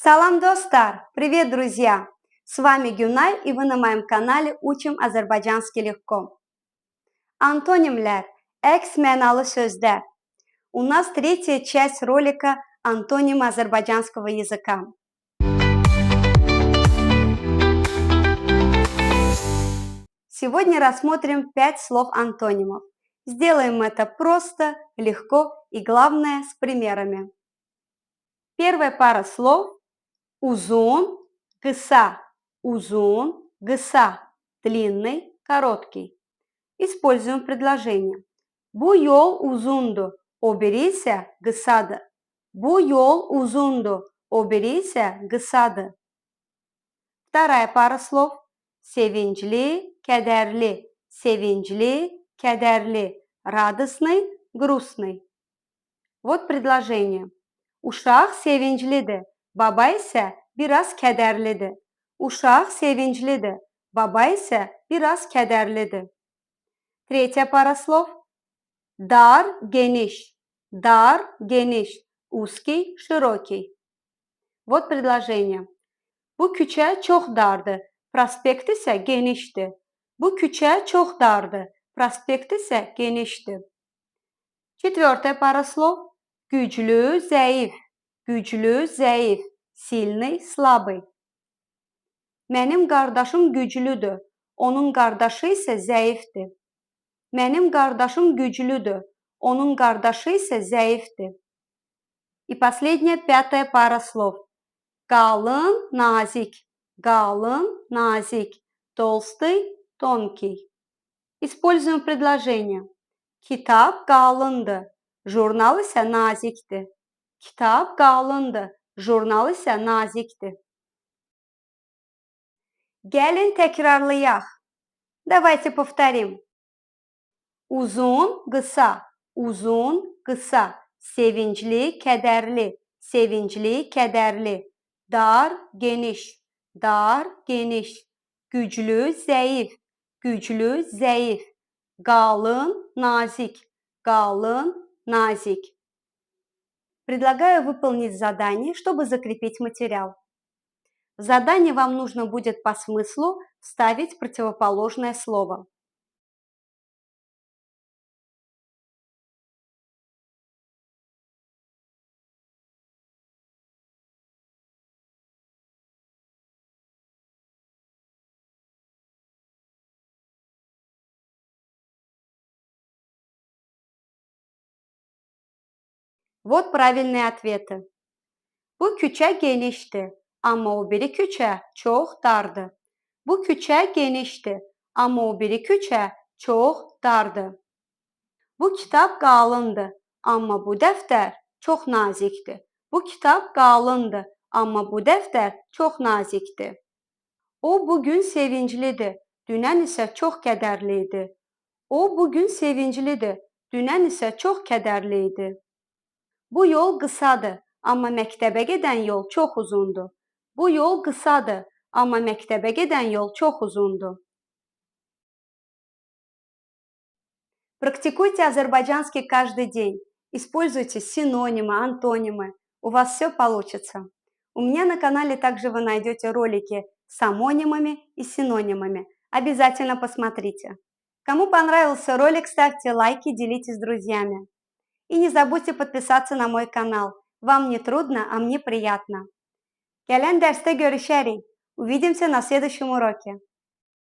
Салам, достар! Привет, друзья! С вами Гюнай, и вы на моем канале «Учим азərbaycanski легко». Антонимlər, əks mənalı sözlər. У нас третья часть ролика «Антонимы азербайджанского языка». Сегодня рассмотрим 5 слов-антонимов. Сделаем это просто, легко и, главное, с примерами. Первая пара слов – узун, кыса. Узун, кыса. Длинный, короткий. Используем предложение. Bu yol uzundu, o biri ise kısadı. Bu yol uzundu, o biri ise kısadı. Вторая пара слов. Sevinçli, kederli. Sevinçli, kederli. Радостный, грустный. Вот предложение. Uşaq sevinclidir, baba ise biraz kederlidir. Uşaq sevinclidir, baba ise biraz kederlidir. Третья пара слов. Дар, geniş. Дар, geniş. Узкий, широкий. Вот предложение. Bu küçə çox dardır, prospekt ise geniştir. Bu küçə çox dardır, prospekt ise geniştir. Четвертая пара слов. Güclü, zəif. Güclü, zəif. Silni, slabый. Mənim qardaşım güclüdür, onun qardaşı isə zəifdir. Mənim qardaşım güclüdür, onun qardaşı isə zəifdir. И последняя, пятая пара слов. Qalın, nazik. Qalın, nazik. Толстый, тонкий. Используем предложение. Kitap qalındır, jurnal isə nazikdir. Kitap qalındır, jurnal isə nazikdir. Gəlin təkrarlayaq. Давайте повторим. Uzun, kısa. Uzun, kısa. Sevinçli, kederli. Sevinçli, kederli. Dar, geniş. Dar, geniş. Güclü, zəif. Güclü, zəif. Qalın, nazik. Qalın, nazik. Предлагаю выполнить задание, чтобы закрепить материал. В задании вам нужно будет по смыслу вставить противоположное слово. Вот правильные ответы. Bu küçə genişti, amma o biri küçə çox dardı. Bu küçə genişti, amma o biri küçə çox dardı. Bu kitab qalındı, amma bu dəftər çox nazikdir. Bu kitab qalındı, amma bu dəftər çox nazikdir. O bugün sevinclidir, dünən isə çox kədərli idi. O bugün sevinclidir, dünən isə çox kədərli idi. Bu yol qısadır, amma məktəbə gedən yol çox uzundur. Bu yol qısadır, amma məktəbə gedən yol çox uzundur. Практикуйте азербайджанский каждый день. Используйте синонимы, антонимы. У вас все получится. У меня на канале также вы найдете ролики с омонимами и синонимами. Обязательно посмотрите. Кому понравился ролик, ставьте лайки, делитесь с друзьями. И не забудьте подписаться на мой канал. Вам не трудно, а мне приятно. Gələn dərsdə görüşərik. Увидимся на следующем уроке.